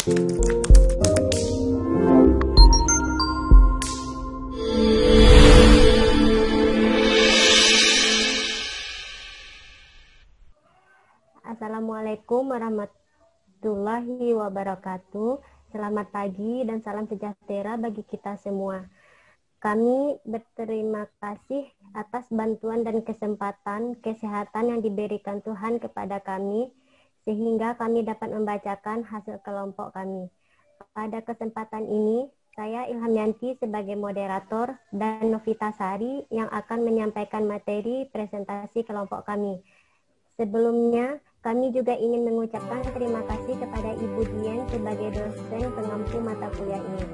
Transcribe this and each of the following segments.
Assalamualaikum warahmatullahi wabarakatuh. Selamat pagi dan salam sejahtera bagi kita semua. Kami berterima kasih atas bantuan dan kesempatan kesehatan yang diberikan Tuhan kepada kami, sehingga kami dapat membacakan hasil kelompok kami. Pada kesempatan ini, saya Ilham Yanti sebagai moderator dan Novita Sari yang akan menyampaikan materi presentasi kelompok kami. Sebelumnya, kami juga ingin mengucapkan terima kasih kepada Ibu Dian sebagai dosen pengampu mata kuliah ini.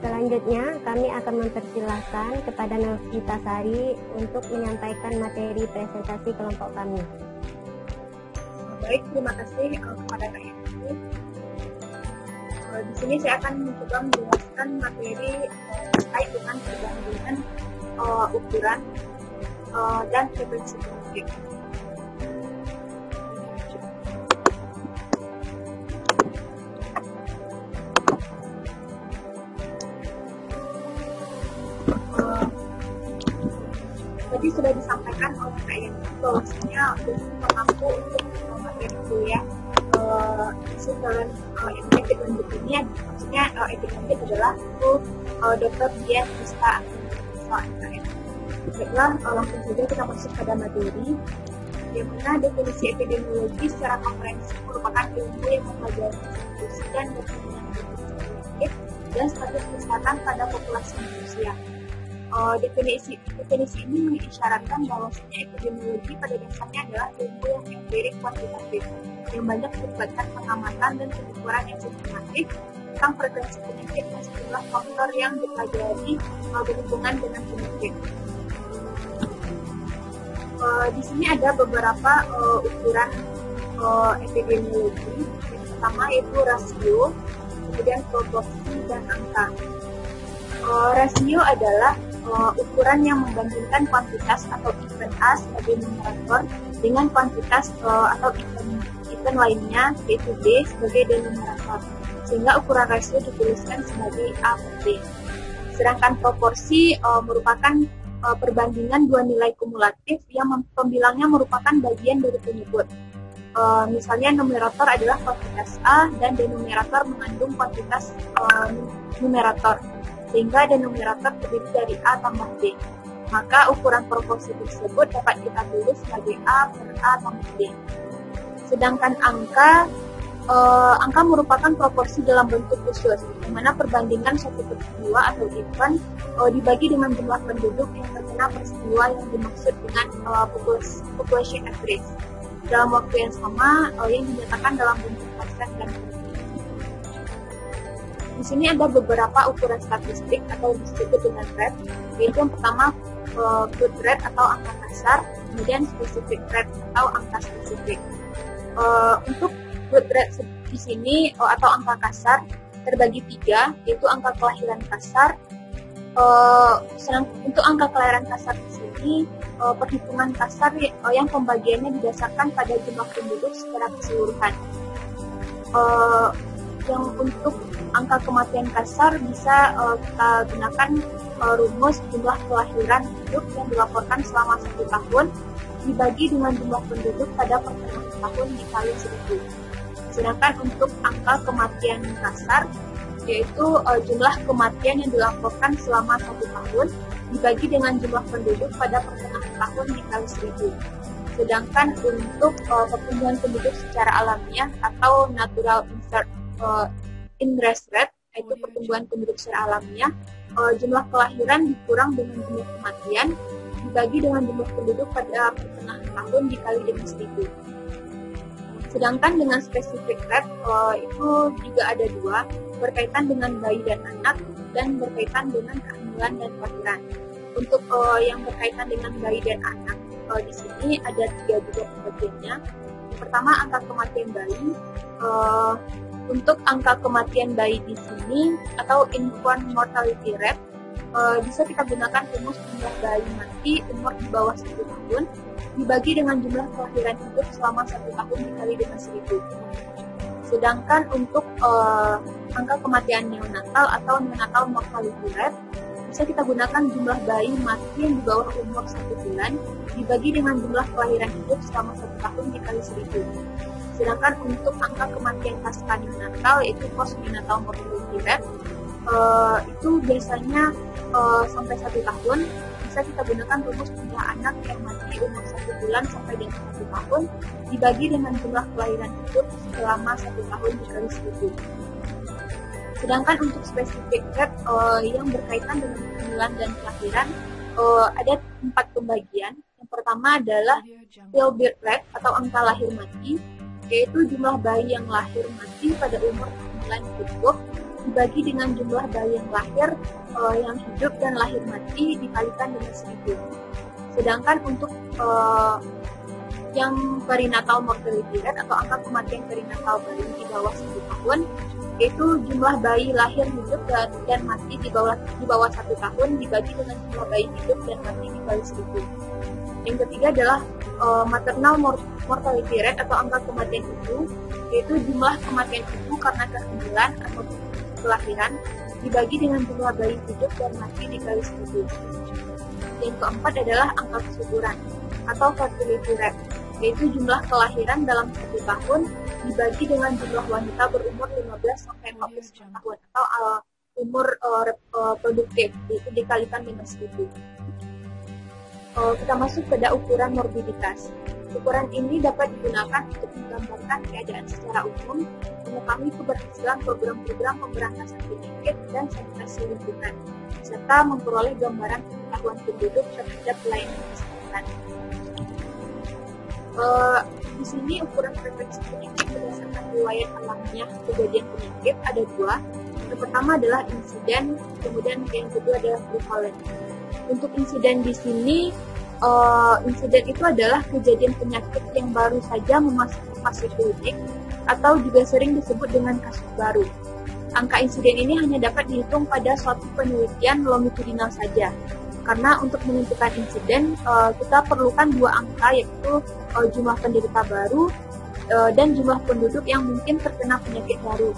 Selanjutnya, kami akan mempersilahkan kepada Novita Sari untuk menyampaikan materi presentasi kelompok kami. Baik, terima kasih kepada Kak Yanti. Di sini saya akan mencoba menjelaskan materi terkait dengan perbandingan ukuran dan frekuensi musik. Tadi sudah disampaikan oleh Kak Yanti bahwasanya untuk mengaku untuk materi kuliah Student Educated lanjut ini, maksudnya Educated adalah untuk Dr. Dian Krista MKM. Baiklah, langsung saja kita masuk pada materi, yang mana definisi epidemiologi secara komprehensif merupakan ilmu yang mempelajari distribusi dan perkembangan penyakit dan status kesehatan pada populasi manusia. Definisi ini mengisyaratkan bahwasanya epidemiologi pada dasarnya adalah ilmu yang empirik kuantitatif yang banyak melibatkan pengamatan dan pengukuran yang sistematik tentang frekuensi penyakit dan sejumlah faktor yang dipelajari berhubungan dengan penyakit. Di sini ada beberapa ukuran epidemiologi. Yang pertama yaitu rasio, kemudian proporsi dan angka. Rasio adalah ukuran yang membandingkan kuantitas atau event A sebagai numerator dengan kuantitas atau event lainnya yaitu B sebagai denominator, sehingga ukuran rasio dituliskan sebagai A per B. Sedangkan proporsi merupakan perbandingan dua nilai kumulatif yang pembilangnya merupakan bagian dari penyebut. Misalnya numerator adalah kuantitas A dan denominator mengandung kuantitas numerator, sehingga denominator terdiri dari A tambah B. Maka ukuran proporsi tersebut dapat kita tulis sebagai A per A tambah B. Sedangkan angka merupakan proporsi dalam bentuk khusus, di mana perbandingan suatu peristiwa atau event dibagi dengan jumlah penduduk yang terkena peristiwa yang dimaksud dengan population average dalam waktu yang sama yang dinyatakan dalam bentuk persen dan persen. Di sini ada beberapa ukuran statistik atau disebut dengan rate, yaitu yang pertama crude rate atau angka kasar, kemudian specific rate atau angka spesifik. Untuk crude rate di sini atau angka kasar terbagi tiga, yaitu angka kelahiran kasar. Untuk angka kelahiran kasar di sini perhitungan kasar yang pembagiannya didasarkan pada jumlah penduduk secara keseluruhan. Yang untuk angka kematian kasar bisa kita gunakan rumus jumlah kelahiran hidup yang dilaporkan selama 1 tahun dibagi dengan jumlah penduduk pada pertengahan tahun dikali 1000. Sedangkan untuk angka kematian kasar yaitu jumlah kematian yang dilaporkan selama 1 tahun dibagi dengan jumlah penduduk pada pertengahan tahun dikali 1000. Sedangkan untuk pertumbuhan penduduk secara alamiah atau natural increase rate, yaitu pertumbuhan penduduk secara alamiah, jumlah kelahiran dikurang dengan jumlah kematian dibagi dengan jumlah penduduk pada pertengahan tahun dikali dengan 1000. Sedangkan dengan specific rate itu juga ada dua, berkaitan dengan bayi dan anak dan berkaitan dengan kehamilan dan kelahiran. Untuk yang berkaitan dengan bayi dan anak di sini ada 3 juga pembagiannya. Yang pertama angka kematian bayi. Untuk angka kematian bayi di sini atau infant mortality rate bisa kita gunakan rumus jumlah bayi mati umur di bawah 1 tahun dibagi dengan jumlah kelahiran hidup selama 1 tahun dikali dengan 1000. Sedangkan untuk angka kematian neonatal atau neonatal mortality rate bisa kita gunakan jumlah bayi mati yang di bawah umur 1 bulan dibagi dengan jumlah kelahiran hidup selama 1 tahun dikali 1000. Sedangkan untuk angka kematian pasca neonatal yaitu post neonatal mortality rate itu biasanya sampai 1 tahun bisa kita gunakan rumus jumlah anak yang mati umur 1 bulan sampai dengan 1 tahun dibagi dengan jumlah kelahiran hidup selama 1 tahun dikali 1000. Sedangkan untuk spesifik rate yang berkaitan dengan kehamilan dan kelahiran ada 4 pembagian. Yang pertama adalah stillbirth rate atau angka lahir mati, yaitu jumlah bayi yang lahir mati pada umur kehamilan hidup dibagi dengan jumlah bayi yang lahir yang hidup dan lahir mati dikalikan dengan 1000. Sedangkan untuk yang perinatal mortality rate atau angka kematian perinatal bayi di bawah 1 tahun, yaitu jumlah bayi lahir hidup dan mati di bawah 1 tahun dibagi dengan jumlah bayi hidup dan mati dikali 1000. Yang ketiga adalah maternal mortality rate atau angka kematian ibu, yaitu jumlah kematian ibu karena kehamilan atau kelahiran dibagi dengan jumlah bayi hidup dan mati dikali 1000. Yang keempat adalah angka kesuburan atau fertility rate, yaitu jumlah kelahiran dalam 1 tahun dibagi dengan jumlah wanita berumur 15 sampai 49 tahun atau umur produktif, yaitu dikalikan dengan 1000. Kita masuk pada ukuran morbiditas. Ukuran ini dapat digunakan untuk menggambarkan keadaan secara umum, mengetahui keberhasilan program-program pemberantasan penyakit dan sanitasi lingkungan, serta memperoleh gambaran pengetahuan penduduk terhadap pelayanan kesehatan. Di sini ukuran frekuensi penyakit berdasarkan riwayat alamiah kejadian penyakit ada 2. Yang pertama adalah insiden, kemudian yang kedua adalah prevalen. Untuk insiden di sini, insiden itu adalah kejadian penyakit yang baru saja memasuki fase klinik atau juga sering disebut dengan kasus baru. Angka insiden ini hanya dapat dihitung pada suatu penelitian longitudinal saja. Karena untuk menentukan insiden, kita perlukan 2 angka, yaitu jumlah penderita baru dan jumlah penduduk yang mungkin terkena penyakit baru.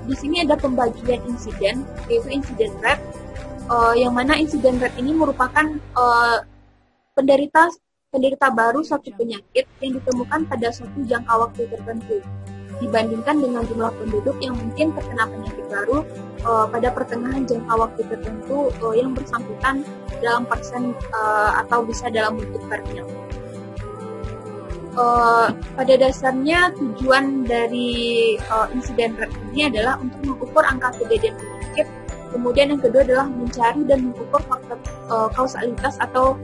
Di sini ada pembagian insiden, yaitu insiden rate, yang mana insiden rate ini merupakan penderita baru suatu penyakit yang ditemukan pada suatu jangka waktu tertentu, dibandingkan dengan jumlah penduduk yang mungkin terkena penyakit baru pada pertengahan jangka waktu tertentu yang bersangkutan dalam persen atau bisa dalam bentuk per mil. Pada dasarnya tujuan dari insiden rate ini adalah untuk mengukur angka kejadian penyakit. Kemudian yang kedua adalah mencari dan mengukur faktor kausalitas atau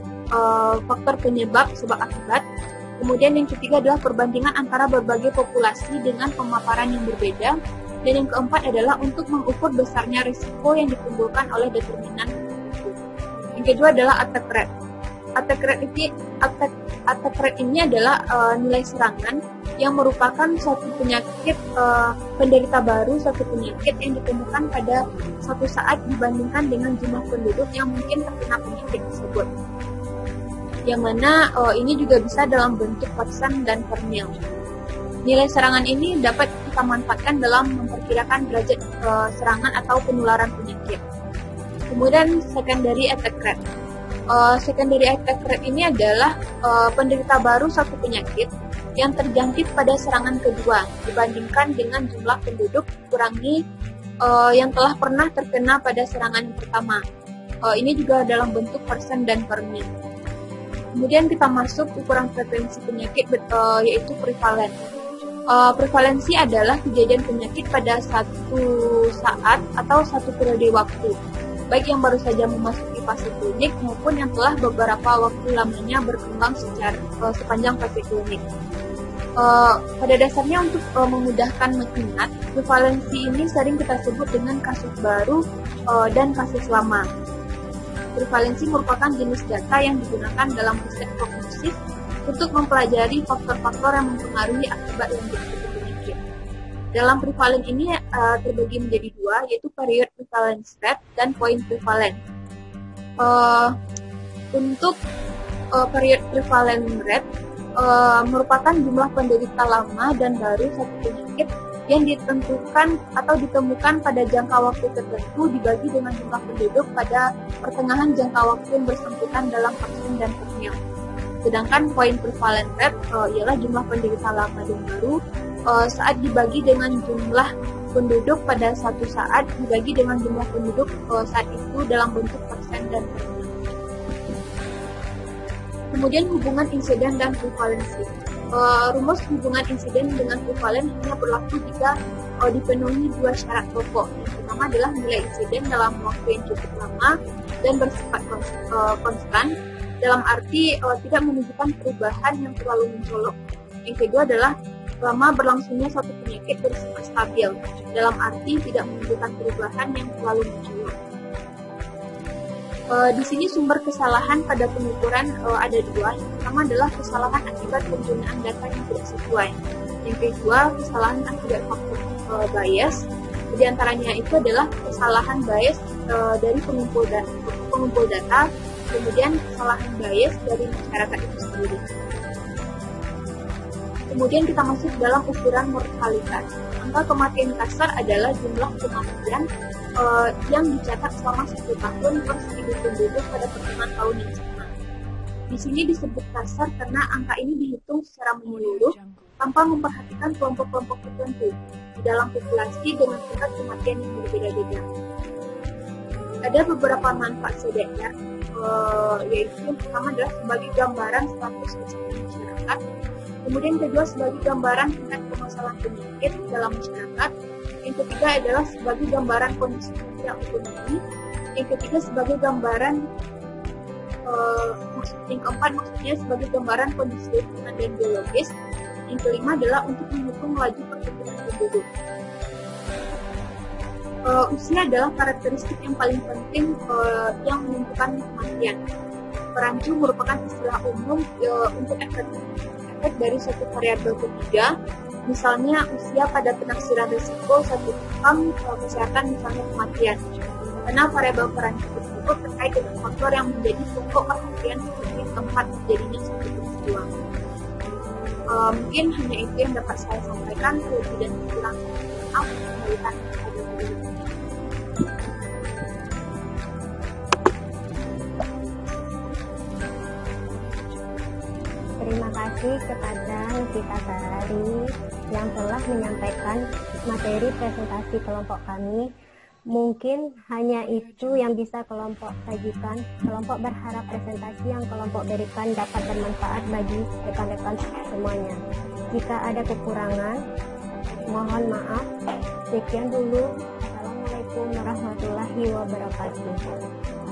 faktor penyebab sebab akibat. Kemudian yang ketiga adalah perbandingan antara berbagai populasi dengan pemaparan yang berbeda. Dan yang keempat adalah untuk mengukur besarnya risiko yang ditimbulkan oleh determinan itu. Yang kedua adalah attack rate. Attack rate ini adalah nilai serangan yang merupakan suatu penyakit penderita baru, suatu penyakit yang ditemukan pada suatu saat dibandingkan dengan jumlah penduduk yang mungkin terkena penyakit tersebut. Yang mana ini juga bisa dalam bentuk persen dan per mil. Nilai serangan ini dapat kita manfaatkan dalam memperkirakan derajat serangan atau penularan penyakit. Kemudian secondary attack rate. Secondary attack rate ini adalah penderita baru suatu penyakit yang terjangkit pada serangan kedua dibandingkan dengan jumlah penduduk kurangi yang telah pernah terkena pada serangan pertama. Ini juga dalam bentuk persen dan per mil. Kemudian kita masuk ukuran frekuensi penyakit yaitu prevalen. Prevalensi adalah kejadian penyakit pada satu saat atau satu periode waktu, baik yang baru saja memasuki fase klinik maupun yang telah beberapa waktu lamanya berkembang sepanjang fase klinik. Pada dasarnya untuk memudahkan mengingat, prevalensi ini sering kita sebut dengan kasus baru dan kasus lama. Prevalensi merupakan jenis data yang digunakan dalam riset prognosis untuk mempelajari faktor-faktor yang mempengaruhi akibat lanjut suatu penyakit. Dalam prevalen ini terbagi menjadi 2, yaitu period prevalence rate dan point prevalence. Untuk period prevalence rate merupakan jumlah penderita lama dan baru satu penyakit yang ditentukan atau ditemukan pada jangka waktu tertentu dibagi dengan jumlah penduduk pada pertengahan jangka waktu yang bersangkutan dalam persen dan per mil. Sedangkan point prevalent rate ialah jumlah penderita lama dan baru saat dibagi dengan jumlah penduduk pada satu saat dibagi dengan jumlah penduduk saat itu dalam bentuk persen dan per mil. Kemudian hubungan insiden dan prevalensi. Rumus hubungan insiden dengan prevalen hanya berlaku jika dipenuhi dua syarat pokok. Yang pertama adalah nilai insiden dalam waktu yang cukup lama dan bersifat konstan, dalam arti tidak menunjukkan perubahan yang terlalu mencolok. Yang kedua adalah lama berlangsungnya suatu penyakit bersifat stabil, dalam arti tidak menunjukkan perubahan yang terlalu mencolok. Di sini sumber kesalahan pada pengukuran ada dua. Yang pertama adalah kesalahan akibat penggunaan data yang tidak sesuai. Yang kedua, kesalahan akibat faktor bias. Di antaranya itu adalah kesalahan bias dari pengumpul data, kemudian kesalahan bias dari masyarakat itu sendiri. Kemudian kita masuk dalam ukuran mortalitas. Angka kematian kasar adalah jumlah kematian yang dicatat selama 1 tahun per 1.000 penduduk pada pertengahan tahun yang sama. Di sini disebut kasar karena angka ini dihitung secara menyeluruh tanpa memperhatikan kelompok-kelompok tertentu di dalam populasi dengan tingkat kematian yang berbeda-beda. Ada beberapa manfaat CDR, yaitu yang pertama adalah sebagai gambaran status kesehatan masyarakat, kemudian kedua sebagai gambaran tingkat permasalahan penyakit dalam masyarakat, yang ketiga adalah sebagai gambaran kondisi sosial ekonomi, yang ketiga sebagai gambaran yang keempat maksudnya sebagai gambaran kondisi lingkungan dan biologis, yang kelima adalah untuk menghitung laju pertumbuhan penduduk. Usia adalah karakteristik yang paling penting yang menentukan kematian. Perancu merupakan istilah umum untuk efek dari suatu variabel ketiga, misalnya usia pada penaksiran risiko suatu outcome kesehatan, misalnya kematian. Karena variabel perancu tersebut terkait dengan faktor yang menjadi pokok perhatian seperti tempat terjadinya suatu peristiwa. Mungkin hanya itu yang dapat saya sampaikan. Lebih dan kurang maaf, kembalikan kepada diri. Terima kasih kepada Nufita Sari yang telah menyampaikan materi presentasi kelompok kami. Mungkin hanya itu yang bisa kelompok sajikan. Kelompok berharap presentasi yang kelompok berikan dapat bermanfaat bagi rekan-rekan semuanya. Jika ada kekurangan, mohon maaf. Sekian dulu. Assalamualaikum warahmatullahi wabarakatuh.